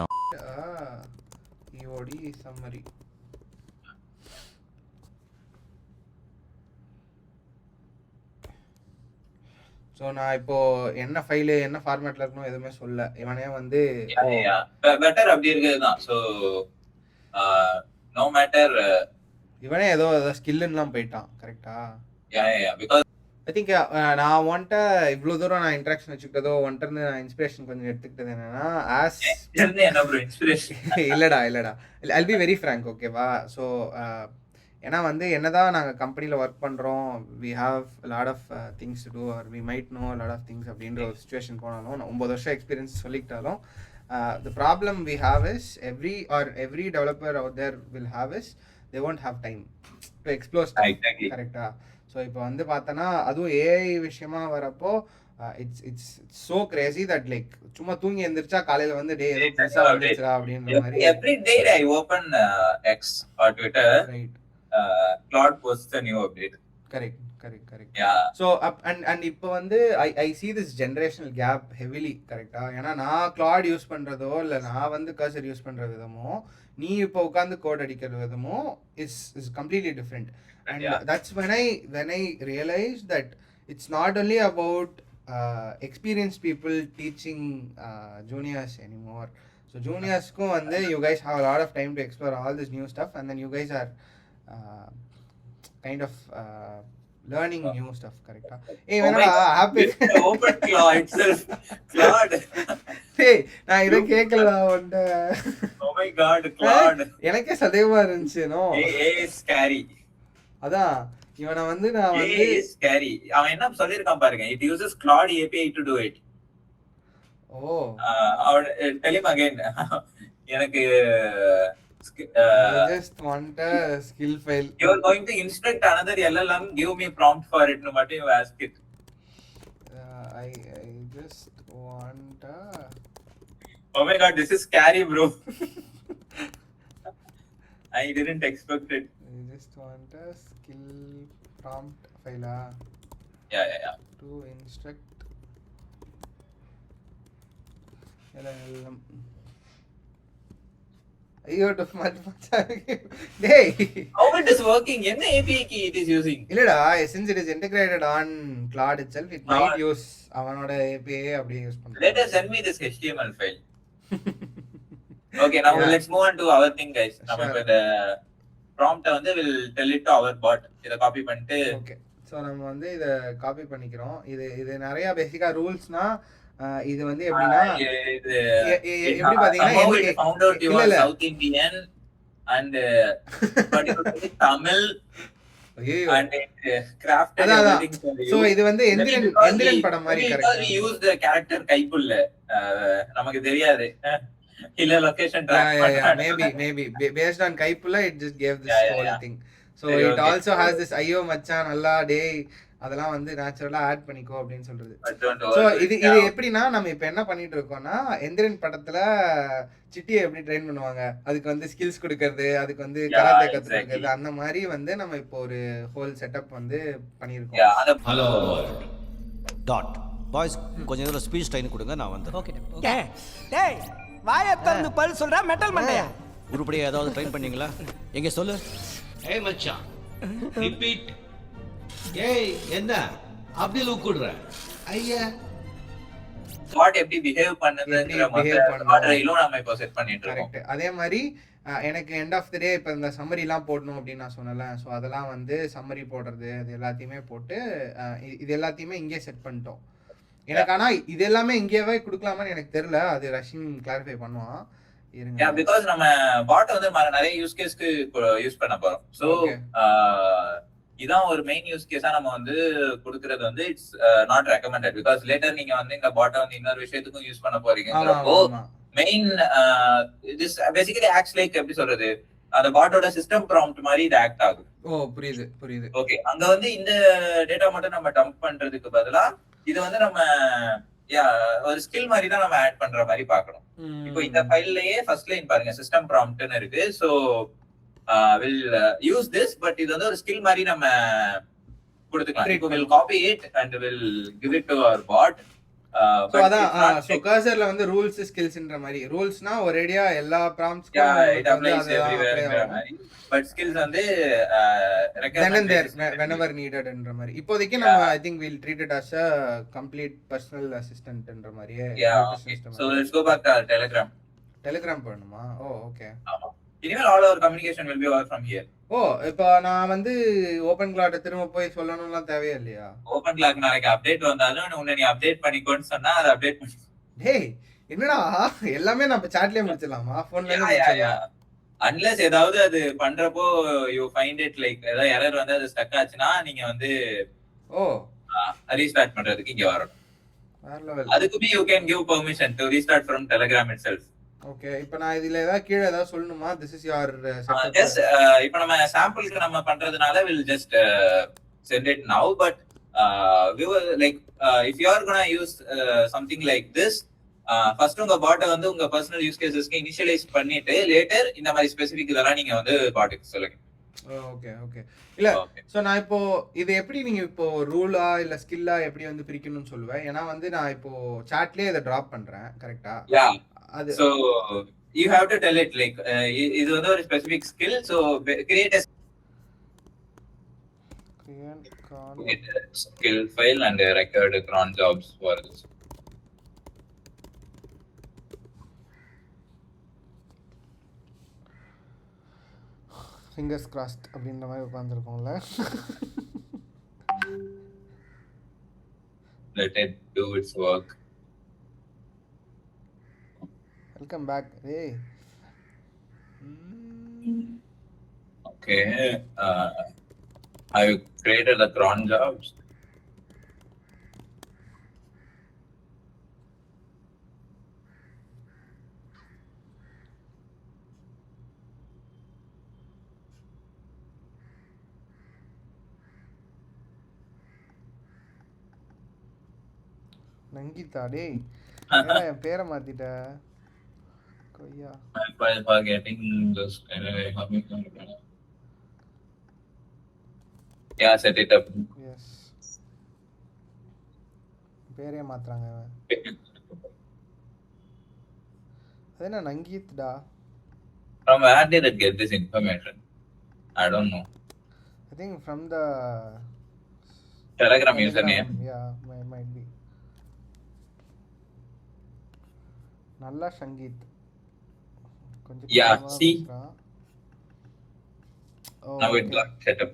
EOD summary. So நான் இப்போ என்ன ஃபைலு என்ன ஃபார்மேட்ல இருக்கணும் எதுவுமே சொல்ல. இவனே வந்து பெட்டர் அப்படி இருக்குதுதான். ஸோ நோ மேட்டர் இவனே ஏதோ ஸ்கில்லுலாம் போயிட்டான். கரெக்டா? பிகாஸ் ஐ திங்க் நான் வந்துட்டு இவ்வளோ தூரம் நான் இன்ட்ராக்ஷன் வச்சுக்கிட்டதோ வந்துட்டு நான் இன்ஸ்பிரேஷன் கொஞ்சம் எடுத்துக்கிட்டது என்னன்னா இல்லடா I'll be very frank, ஓகேவா? ஸோ ஏன்னா வந்து என்னதான் நாங்கள் கம்பெனியில் ஒர்க் பண்ணுறோம், we have lot of things to do or we might know lot of things அப்படின்ற ஒரு சுச்சுவேஷன் போனாலும் 9 வருஷம் எக்ஸ்பீரியன்ஸ் சொல்லிக்கிட்டாலும் the problem we have is every developer out there will have is they won't have time to explore stuff. கரெக்டா? So இப்போ வந்து பார்த்தோன்னா அதுவும் ஏஐ விஷயமா வரப்போ it's so crazy that like சும்மா தூங்கி எந்திரிச்சா காலையில வந்து டே ஏதோ புதுசா வந்துருச்சா அப்படின்ற மாதிரி every day I open X or Twitter, right? Claude posts a new update. Correct. Yeah. So and இப்போ வந்து I see this generational gap heavily. கரெக்ட்டா? ஏன்னா நான் Claude யூஸ் பண்றதோ இல்ல நான் வந்து கர்சர் யூஸ் பண்ற விதமோ நீ இப்போ உட்கார்ந்து கோட் அடிக்கிற விதமோ is completely different. And that's when I realized that it's not only about experienced people teaching juniors anymore. So ஜூனியர்ஸ்க்கும் வந்து you guys have lot of time to explore all this new stuff and then you guys are kind of learning new stuff. கரெக்டா? ஏய் வேணா happy Open Claw itself Claude. ஏய் நான் இத கேக்கலடா உன்ட. Oh my god Claude. எனக்கே சதேவா இருந்துச்சு. No a scary. அதான் இவனை வந்து நான் வந்து ஸ்கேரி. அவன் என்ன சொல்லிருக்கான் பாருங்க, it uses Claude API to do it. O tell him again. எனக்கு just want a skill file. You are going to instruct another LLM, give me prompt for it, no matter you ask it. I just want a Oh my god, this is scary, bro. I didn't expect it. I just want a skill prompt file Yeah. to instruct LLM. ஐயோ டேய் How it is working? என்ன API key it is using? இல்லடா, since it is integrated on Claude itself, it might use அவனோட API அப்படியே use பண்றான். Let us send me this HTML file. Okay, now let's move on to our thing, guys. நம்ம இப்ப இந்த prompt வந்து will tell it to our bot. இத copy பண்ணிட்டு okay. So நம்ம வந்து இத காப்பி பண்ணிக்கிறோம். இது நிறைய பேசிக்கா ரூல்ஸ்னா இது வந்து எப்படின்னா எப்படி பாத்தீங்கன்னா found out you are South Indian and particularly Tamil and crafted everything for you. So இது வந்து எந்திரன் படம் மாதிரி கரெக்ட்டா we use the character கைப்புல்ல நமக்கு தெரியாது இல்ல location track maybe based on கைப்புல்ல it just gave this whole thing. So it also has this ஐயோ மச்சான் நல்லா டேய் அதெல்லாம் வந்து நேச்சுரலா ஆட் பண்ணிக்கோ அப்படின்னு சொல்றது. சோ இது எப்படின்னா நம்ம இப்ப என்ன பண்ணிட்டு இருக்கோம்னா எந்திரன் படத்துல சிட்டியை எப்படி ட்ரெயின் பண்ணுவாங்க, அதுக்கு வந்து ஸ்கில்ஸ் கொடுக்கறது, அதுக்கு வந்து கராத்தே கத்து கொடுக்கறது, அந்த மாதிரி வந்து நம்ம இப்போ ஒரு ஹோல் செட்டப் வந்து பண்ணிருக்கோம். ஹலோ டாட் பாய்ஸ் கொஞ்சம் நேரம் ஸ்பீச் டைம் கொடுங்க, நான் வந்து ஓகே டேய் வாயை திறந்து பல் சொல்றா மெட்டல் மண்டையா. உருப்படியா ஏதாவது ட்ரெயின் பண்ணீங்களா? எங்க சொல்லு. ஏய் மச்சான் ரிப்பீட். ஏய் என்ன அப்படி லூக்குடுற? ஐயா வாட் எப்படி பிஹேவ் பண்ணுதுங்கற மாடரையும் நாம இப்போ செட் பண்ணிட்டு இருக்கோம். கரெக்ட். அதே மாதிரி எனக்கு எண்ட் ஆஃப் தி டே இப்போ இந்த சம்மரிலாம் போடணும் அப்படின்னு நான் சொன்னல. ஸோ அதெல்லாம் வந்து சம்மரி போடுறது அது எல்லாத்தையுமே போட்டு இது எல்லாத்தையுமே இங்கே செட் பண்ணிட்டோம். எனக்கு ஆனால் இது எல்லாமே இங்கேயே கொடுக்கலாமான்னு எனக்கு தெரியல, அது ரஷ்யன் கிளாரிஃபை பண்ணுவான். Yeah, because நம்ம பாட் வந்து நிறைய யூஸ் கேஸ்க்கு யூஸ் பண்ண போறோம். சோ இதான் ஒரு மெயின் யூஸ் கேஸா நம்ம வந்து கொடுக்கிறது வந்து it's not recommended. Because later நீங்க வந்து இந்த பாட்டை வந்து இன்னொரு விஷயத்துக்கும் யூஸ் பண்ண போறீங்கன்றப்போ main this basically acts like எப்படி சொல்றது, அந்த பாட்டோட சிஸ்டம் ப்ராம்ப்ட் மாதிரி இது ஆக்ட் ஆகும். ஓ புரியுது. ஓகே, அங்க வந்து இந்த டேட்டா மட்டும் நம்ம டம்ப் பண்றதுக்கு பதிலா இது வந்து நம்ம ஒரு ஸ்கில் மாதிரி தான் நம்ம ஆட் பண்ற மாதிரி பார்க்கணும். இப்போ இந்த ஃபைல்லயே ஃபர்ஸ்ட் லைன் பாருங்க, சிஸ்டம் ப்ராம்ப்ட்னு இருக்கு. So will use this, but இது வந்து ஒரு ஸ்கில் மாதிரி நம்ம கொடுத்துக்கலாம். இப்போ will copy it and will give it to our bot. So அதான் சோ கர்சர்ல வந்து ரூல்ஸ் ஸ்கில்ஸ்ன்ற மாதிரி ரூல்ஸ்னா ஒரேடியா எல்லா ப்ராம்ப்ட்ஸ்க்கும் it applies everywhere மாதிரி, பட் ஸ்கில்ஸ் வந்து then and there whenever needed ன்ற மாதிரி. இப்போதைக்கு நம்ம I think we'll treat it as a complete personal assistant ன்ற மாதிரியே. So let's go back to our telegram பண்ணுமா? ஓ ஓகே. ஆமா, இனிமேல் all our communication will be over from here. ஓ இப்போ நான் வந்து ஓபன் கிளாட் திரும்ப போய் சொல்லணும்லாம் தேவையே இல்லையா? ஓபன் கிளாக் நாளைக்கு அப்டேட் வந்தாலும் உன்னை நீ அப்டேட் பண்ணிக்கோன்னு சொன்னா அதை அப்டேட் பண்ணி. டேய் என்னடா எல்லாமே நம்ம சாட்லயே முடிச்சிடலாமா? போன்லயே முடிச்சிடலாம். அன்லெஸ் ஏதாவது அது பண்றப்போ யூ ஃபைண்ட் இட் லைக் ஏதாவது எரர் வந்து அது ஸ்டக் ஆச்சுன்னா நீங்க வந்து ரீஸ்டார்ட் பண்றதுக்கு இங்க வரணும். வேற லெவல். அதுக்குமே you can give permission to restart from Telegram itself. Okay, இப்போ நான் இதுல ஏதாவது கீழ ஏதாவது சொல்லணுமா? This is your setup. Yes, இப்போ நம்ம சாம்பிளுக்கு நம்ம பண்றதுனால will just send it now, but we will like if you are going to use something like this, first உங்க பாட் வந்து உங்க பர்சனல் யூஸ் கேसेसக்கு இனிஷியலைஸ் பண்ணிட்டு லேட்டர் இந்த மாதிரி ஸ்பெசிபிக் இதெல்லாம் நீங்க வந்து பாட்டுக்கு சொல்லுங்க. ஓகே இல்ல சோ நான் இப்போ இது எப்படி நீங்க இப்போ ரூலா இல்ல ஸ்கில்லா எப்படி வந்து பிரிக்கணும்னு சொல்லுவேன். ஏன்னா வந்து நான் இப்போ சாட்லயே இத டிராப் பண்றேன். கரெக்ட்டா? யா, so you have to tell it like இது வந்து ஒரு specific skill. so create a skill file and record cron jobs for this. Fingers crossed அப்படின்ற மாதிரி உட்காந்துருக்கோம்ல. Let it do its work. Welcome back. ஏய் Okay. Have you created the cron jobs? Nangitha டேய் ஏன்னா என் பேரை மாத்திட்ட கொய்யா. By forgetting this anyway. Yeah, set it up. Yes பேரே மாத்துறாங்க இவன். அது என்ன நங்கீத்டா? From where did it get this information? I don't know. I think from the Telegram username. Yeah, might be. நல்லா சங்கீத் கொஞ்சம் Yeah, கஷ்டமா see? பேசுறான். Oh, Now it okay. got set up.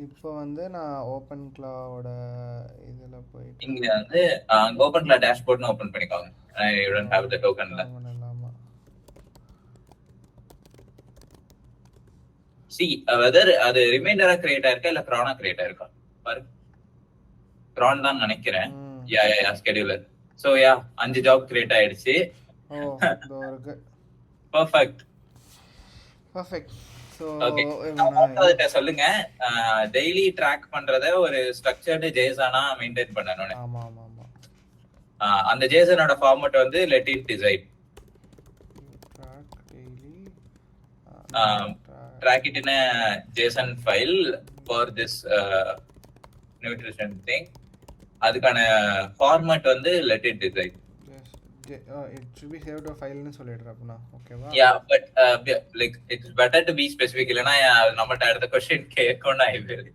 இப்போ வந்து நான் ஓப்பன் கிளாவோட இதுல போயிட்டு இங்க வந்து ஓபன் கிளா டேஷ்போர்ட்னு ஓபன் பண்ணிக்கோங்க. You don't have the token. பண்ணலாமா? See whether அது ரிமைண்டரா கிரியேட் ஆயிருக்கா இல்ல க்ரானா கிரியேட் ஆயிருக்கா பாரு. க்ரான் தான் நினைக்கிறேன். Yeah scheduler. So yeah 5 job create ஆயிடுச்சு. ஓ இதோ இருக்கு. பெர்ஃபெக்ட். So okay. அத சொல்லுங்க. டெய்லி ட்ராக் பண்றத ஒரு ஸ்ட்ரக்சர்டு ஜேசனா மெயின்டைன் பண்ணனும். ஆமா ஆமா ஆமா. அந்த ஜேசனோட ஃபார்மட் வந்து let it decide. Track daily track it in a JSON file for this nutrition thing. அதுக்கான ஃபார்மட் வந்து let it decide. it should be saved to file னு சொல்லிடுறேன் அப்பனா. ஓகேவா? Yeah, but like it's better to be specific. இல்லனா நம்மட்ட அடுத்த question கேட்கணும் ஆயிடுது.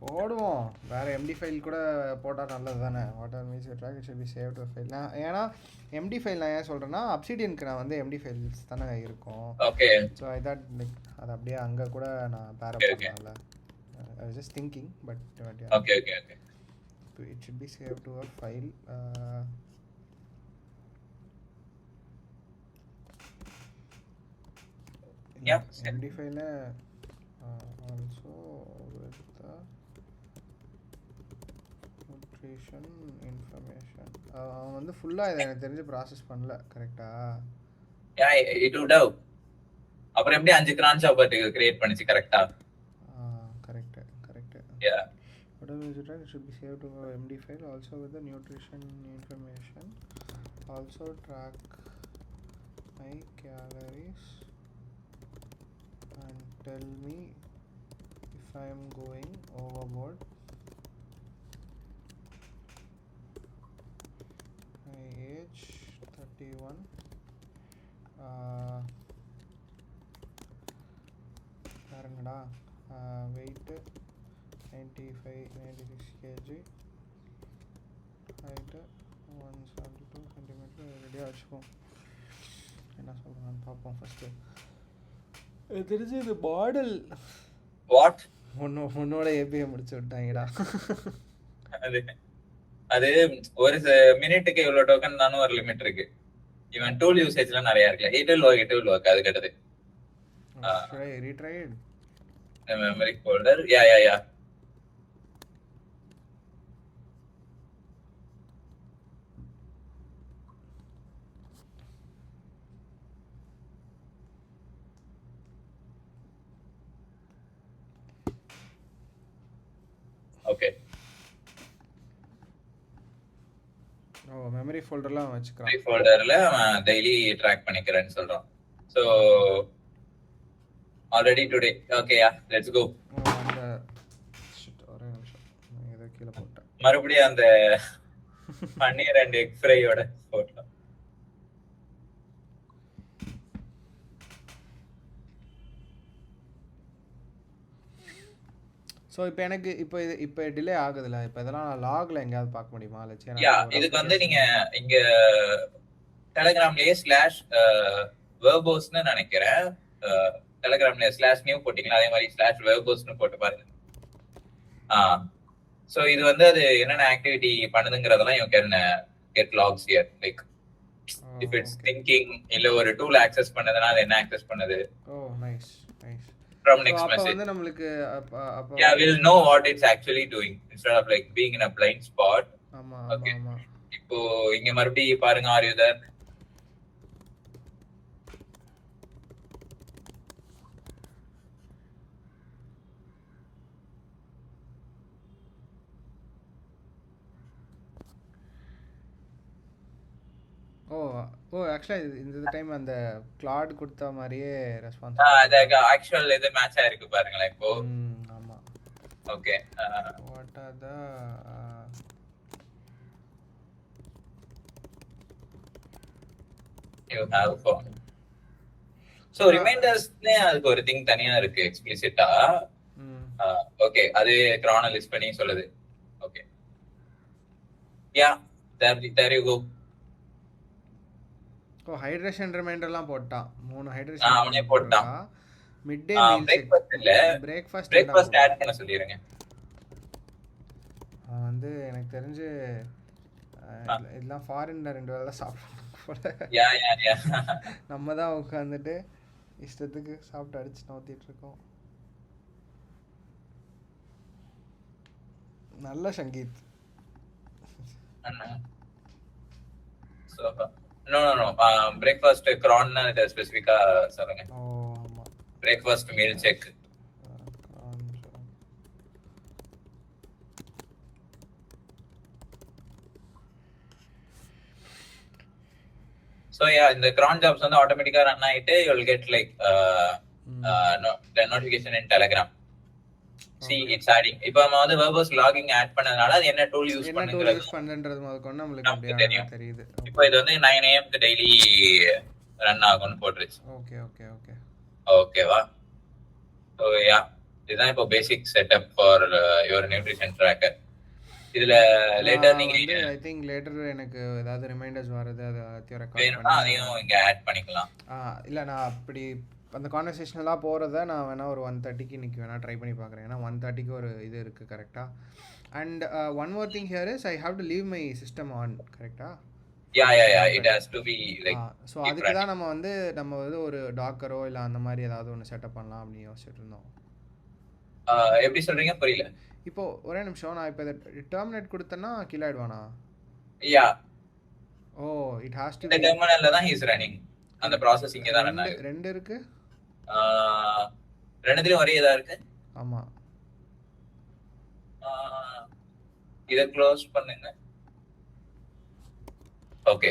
போடுவோம். வேற MD ஃபைல் கூட போட்டா நல்லது தானே. Water means track it should be saved to file. ஏனா MD ஃபைல் நான் ஏன் சொல்றேன்னா அப்சிடியனுக்கு நான் வந்து MD ஃபைல்ஸ் தானே இருக்கும். Okay. So I thought like அது அப்படியே அங்க கூட நான் பேர் பண்ணல. I was just thinking but yeah. Okay. It should be saved to a file. Yeah. MD file also with the nutrition information. அவன் வந்து ஃபுல்லா இதை எனக்கு தெரிஞ்சு ப்ராசஸ் பண்ணல. கரெக்டா? Yeah, it would have. அப்புறம் எப்படி 5 cron job கிரியேட் பண்ணிச்சு கரெக்ட்டா? Correct. Yeah. Whatever is it should be saved to a MD file also with the nutrition information. Also track my calories and tell me if I am going overboard. My age 31. பாருங்கடா weight 96 kg, height 172 cm. ரெடியாக வச்சுப்போம். என்ன சொல்கிறான்னு பார்ப்போம் first. தெரிஞ்சு இது model What? உன்னோட API முடிச்சு விட்டாங்கடா. அது ஒரு மினிட்டுக்கு இவ்வளவு டோக்கன் தானும் ஒரு லிமிட் இருக்கு. இவன் டூல் யூசேஜ்ல நிறைய இருக்குல்ல. it will work அது கேட்டது. Read write memory folder. Yeah okay. Memory ஃபோல்டர்லாம் வச்சுக்கிறான். மெமரி ஃபோல்டர்ல டெய்லி ட்ராக் பண்ணிக்கிறேன்னு சொல்றான். So already today. Okay yeah let's go. அந்த ஒரே நிமிஷம் நான் ஏதோ கீழே போட்டேன். மறுபடியும் அந்த பன்னீர் அண்ட் எக் ஃப்ரையோட போட்டோ. ஸோ இப்போ எனக்கு இப்போ டிலே ஆகுதுல்ல. இப்போ இதெல்லாம் நான் லாக்ல எங்கேயாவது பார்க்க முடியுமா? யா இதுக்கு வந்து நீங்க இங்க டெலிகிராம்லயே வேர்போஸ்னு நினைக்கிறேன். டெலிகிராம்ல /new போட்டீங்கன்னா அதே மாதிரி /verbose போட்டு பாருங்க. சோ இது வந்து அது என்னென்ன ஆக்டிவிட்டி பண்ணுதுங்கிறதெல்லாம் you can get logs here. Like if it's thinking இல்ல ஒரு டூல் ஆக்சஸ் பண்ணதுனா அது என்ன ஆக்சஸ் பண்ணுது. Oh nice nice. From So, next அப்ப message. வந்து நம்மளுக்கு அப்ப Yeah, we'll know what it's actually doing instead of like being in a blind spot. ஆமா Okay. ஆமா. இப்போ இங்க மறுபடியும் பாருங்க, are you there? ஓ ஓ ஆக்சுவலா இந்த டைம் அந்த கிளாட் கொடுத்த மாதிரியே ரெஸ்பான்ஸ். அது ஆக்சுவல் இது மேட்ச் ஆயிருக்கு பாருங்களேன் இப்போ. ஆமா. Okay. What are the you have phone. So reminders அதுக்கு ஒரு திங் தனியா இருக்கு எக்ஸ்பிளிசிட்டா. ஓகே, அது கிரான லிஸ்ட் பண்ணி சொல்லுது. Okay. Yeah, there you go. Oh hydration ரிமைண்டர்லாம் போட்டான். 3 ஹைட்ரேஷன் அவனே போட்டான். மிட் டே மீல் பிரேக்ஃபாஸ்ட் இல்ல, பிரேக்ஃபாஸ்ட் ஆட் பண்ண சொல்லிருங்க. வந்து எனக்கு தெரிஞ்சு இதெல்லாம் ஃபாரின்ல 2 வேளை தான் சாப்பிடுவாங்க போல. யா நம்ம தான் உட்காந்துட்டு இஷ்டத்துக்கு சாப்பிட்டு அடிச்சு நோத்திட்டு இருக்கோம். நல்ல Sangeet. So no breakfast cron னு ஸ்பெசிஃபிக்கா சொல்லுங்க. ஓ ஆமா, breakfast meal check. So yeah, இந்த cron jobs வந்து ஆட்டோமேட்டிக்கா ரன் ஆயிட்டு you will get like the notification in Telegram. See, it's adding. இப்போ நம்ம வந்து verbose logging ஆட் பண்ணதுனால அது என்ன டூல் யூஸ் பண்ணுன்றது முதல்ல நம்மளுக்கு அப்படியே தெரியுது. இப்போ இது வந்து 9 AM க்கு டெய்லி ரன் ஆகும்னு போட்டுருச்சு. ஓகே ஓகே ஓகே ஓகேவா? So yeah, இதுதான் இப்போ basic setup for your nutrition tracker. இதுல லேட்டர் நீங்க ஐ திங்க் லேட்டர் எனக்கு ஏதாவது ரிமைண்டர்ஸ் வருது, அது ரெக்கார்ட் வேணும்னா அதையும் இங்க ஆட் பண்ணிக்கலாம். இல்ல நான் அப்படி அந்த கான்வர்சேஷனலாக போகிறத நான் வேணால் ஒரு 1:30க்கு இன்றைக்கி வேணால் ட்ரை பண்ணி பார்க்குறேன். ஏன்னா 1:30க்கு ஒரு இது இருக்குது கரெக்டாக. And one more thing here is I have to leave my system on கரெக்டாக. Yeah it has to be like. So அதுக்கு தான் நம்ம வந்து ஒரு டாக்கரோ இல்லை அந்த மாதிரி ஏதாவது ஒன்று செட்டப் பண்ணலாம் அப்படின்னு யோசிச்சுட்டு இருந்தோம். எப்படி சொல்கிறீங்க புரியல. இப்போ ஒரே நிமிஷம், நான் இப்போ இதை டெர்மினேட் கொடுத்தேன்னா கில் ஆயிடுவானா? Yeah oh it has to இந்த டெர்மினல்ல தான் ஹி இஸ் ரன்னிங். அந்த ப்ராசஸ் இங்க தான் ரன் ஆகுது. 2 இருக்கு, ரெண்டுலயும் ஒரே இதா இருக்கு. ஆமா, இத க்ளோஸ் பண்ணுங்க. Okay,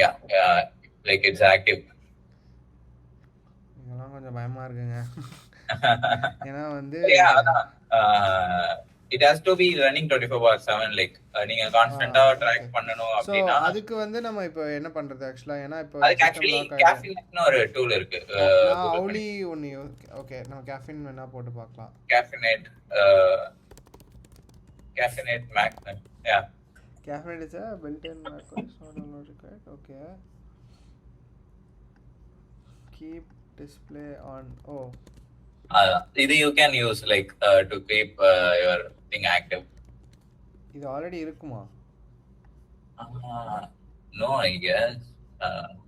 yeah like it's active. இதெல்லாம் கொஞ்சம் பயமா இருக்குங்க. ஏன்னா வந்து it has to be running 24/7 like நீங்க கான்ஸ்டன்ட்டா ட்ராக் பண்ணனும் அப்படினா அதுக்கு வந்து நம்ம இப்போ என்ன பண்றது ஆக்சுவலா? ஏன்னா இப்போ அதுக்கு actually caffeine ஒரு டூல் இருக்கு. அவுலி ஒன்னு. ஓகே, நம்ம caffeine வேணா போட்டு பார்க்கலாம். caffeinate magnet. yeah, caffeinate is a built-in macro, it's not allowed required. Okay, keep display on. Oh, இது you can use like to keep your thing active. இது already இருக்குமா? No, I guess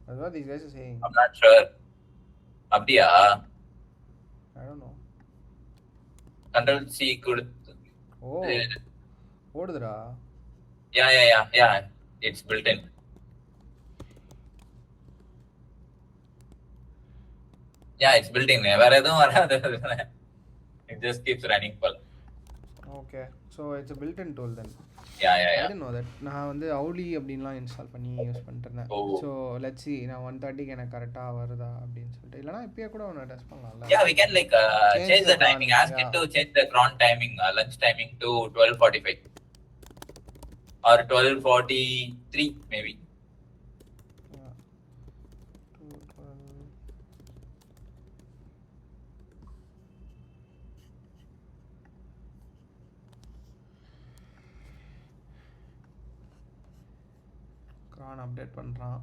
that's what these guys are saying. I'm not sure. அப்படியா? I don't know. Control C கொடுத்து. Oh, ஓடுதுடா. Yeah, it's built in. Yeah, it's built in. வேற எதுவும் வராது. It just keeps running full. Okay, so it's a built-in tool then. Yeah. I didn't know that. நான் வந்து அவுலி அப்படின்லாம் install பண்ணி use பண்ணிட்டு இருந்தேன். ஸோ லெட்ஸ் see நான் 1:30க்கு எனக்கு கரெக்டாக வருதா அப்படின்னு சொல்லிட்டு. இல்லைனா இப்பயே கூட ஒன்று டெஸ்ட் பண்ணலாம்ல. Yeah, we can like change the timing. Ask it to change the cron timing, lunch timing to 12:45 or 12:43 maybe. Kiran update பண்ணுறான்.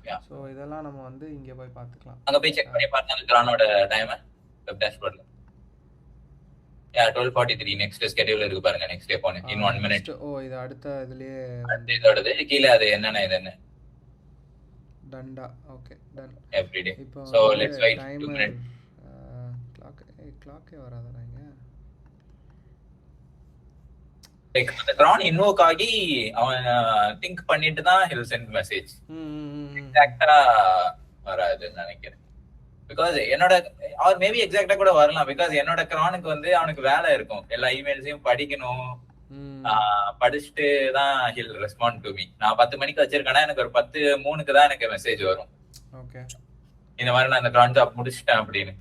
Yeah. ஸோ இதெல்லாம் நம்ம வந்து இங்கே போய் பார்த்துக்கலாம். அங்க போய் செக் பண்ணி பாருங்க கிரானோட டைம் வெப் டேஷ்போர்ட்ல. யா 12:43 நெக்ஸ்ட் ஸ்கெட்யூல் இருக்கு பாருங்க. நெக்ஸ்ட் டே போனே இன் 1 மினிட். ஓ இது அடுத்த இதுலயே இதோடது கீழே அது என்னென்ன இது என்ன டண்டா. Okay done everyday. இப்போ So let's wait 2 minutes. கிளாக்கே வராதடா இங்க. லைக் அந்த கிரான் இன்வோக் ஆகி அவன் திங்க் பண்ணிட்டு தான் ஹில் சென்ட் மெசேஜ். எக்ஸாக்ட்டா வராதுன்னு நினைக்கிறேன். பிகாஸ் என்னோட ஆர் மேபி எக்ஸாக்ட்டா கூட வரலாம். பிகாஸ் என்னோட கிரானுக்கு வந்து அவனுக்கு வேலை இருக்கும். எல்லா இமெயில்ஸையும் படிக்கணும். படிச்சுட்டு தான் ஹில் ரெஸ்பாண்ட் டு மீ. நான் 10 மணிக்கு வச்சிருக்கேன்னா எனக்கு ஒரு 10:03 தான் எனக்கு மெசேஜ் வரும். ஓகே இந்த மாதிரி நான் இந்த கிரான் ஜாப் முடிச்சிட்டேன் அப்படின்னு.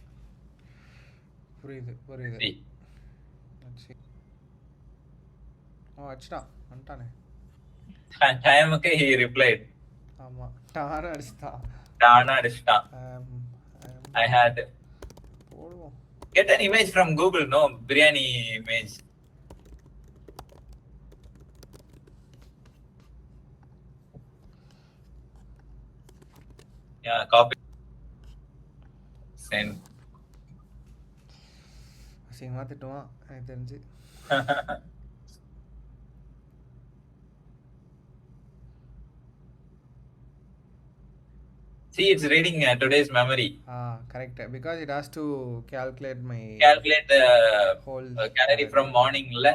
புரியுது புரியுது. அச்சா வந்துட்டானே டைமுக்கு ஹி ரிப்ளைட். ஆமா டாரா அடிச்சிட்டான். I had போடுவோம். Get an image from Google, no biryani image. Yeah, copy. Send. அசிங்கமா திட்டுவான் எனக்கு தெரிஞ்சு. See, it's reading today's memory. Correct. Because it has to calculate the whole calorie from morning, la.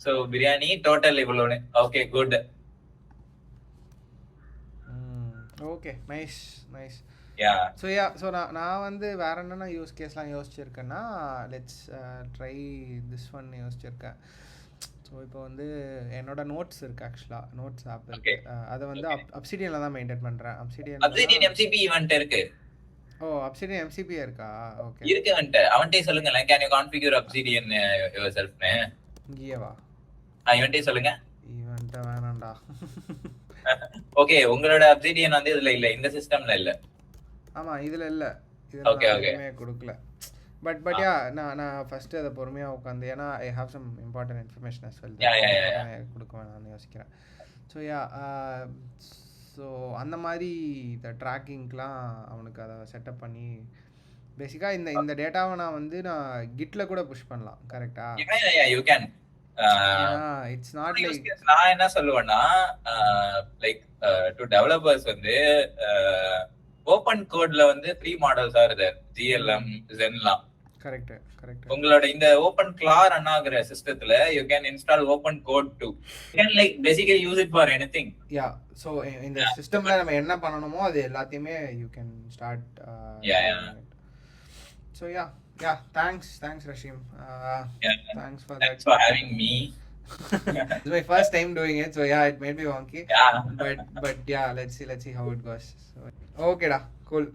So biryani total இவ்வளவு. Okay, good. Okay, nice. Yeah. So நான் வந்து வேற என்னென்ன use கேஸ்லாம் யோசிச்சிருக்கேன்னா லெட்ஸ் ட்ரை திஸ் ஒன் யோசிச்சிருக்கேன். So இப்போ வந்து என்னோட நோட்ஸ் இருக்கு. ஆக்சுவலாக நோட்ஸ் ஆப் இருக்கு. அதை வந்து அப்சிடியனில் தான் மெயின்டைன் பண்ணுறேன். அப்சிடியன் MCP ஈவென்ட் இருக்கு. ஓ அப்சிடியன் MCP இருக்கா? ஓகே இருக்கு. அவன்கிட்ட சொல்லுங்க. Can you configure Obsidian yourself னு இங்கேயே வா. இவன்கிட்ட சொல்லுங்க. ஈவென்ட் வேணாம்டா. ஓகே உங்களோட Obsidian வந்து இதுல இல்ல, இந்த சிஸ்டம்ல இல்ல. ஆமா இதுல இல்ல. Okay. கொடுக்கல. பட் யா நான் ஃபர்ஸ்ட் அதை பொறுமையாக உட்காந்து ஏன்னா I have some important information as well கொடுக்க வேணாம்னு யோசிக்கிறேன். ஸோ அந்த மாதிரி இந்த ட்ராக்கிங்க்கெலாம் அவனுக்கு அதை செட்டப் பண்ணி பேசிக்காக இந்த டேட்டாவை நான் வந்து நான் கிட்ல கூட புஷ் பண்ணலாம். கரெக்டா? You can. It's not like நான் என்ன சொல்லுவேன்னா லைக் டு டெவலப்பர்ஸ் வந்து ஓபன் கோட்ல வந்து 3 மாடல்ஸ் ஆர் தேர். GLM Zenலாம். கரெக்ட். உங்களோட இந்த ஓபன் கிளார் ரன் ஆகுற சிஸ்டத்துல you can install Open Code too. You can like basically use it for anything. Yeah so இந்த சிஸ்டம்ல நம்ம என்ன பண்ணணுமோ அது எல்லாத்தையுமே you can start. So yeah thanks Rashim. Thanks for that. Thanks for having me. It's my first time doing it, so yeah, it made me wonky. Yeah. But yeah, let's see how it goes. So, okay da, cool.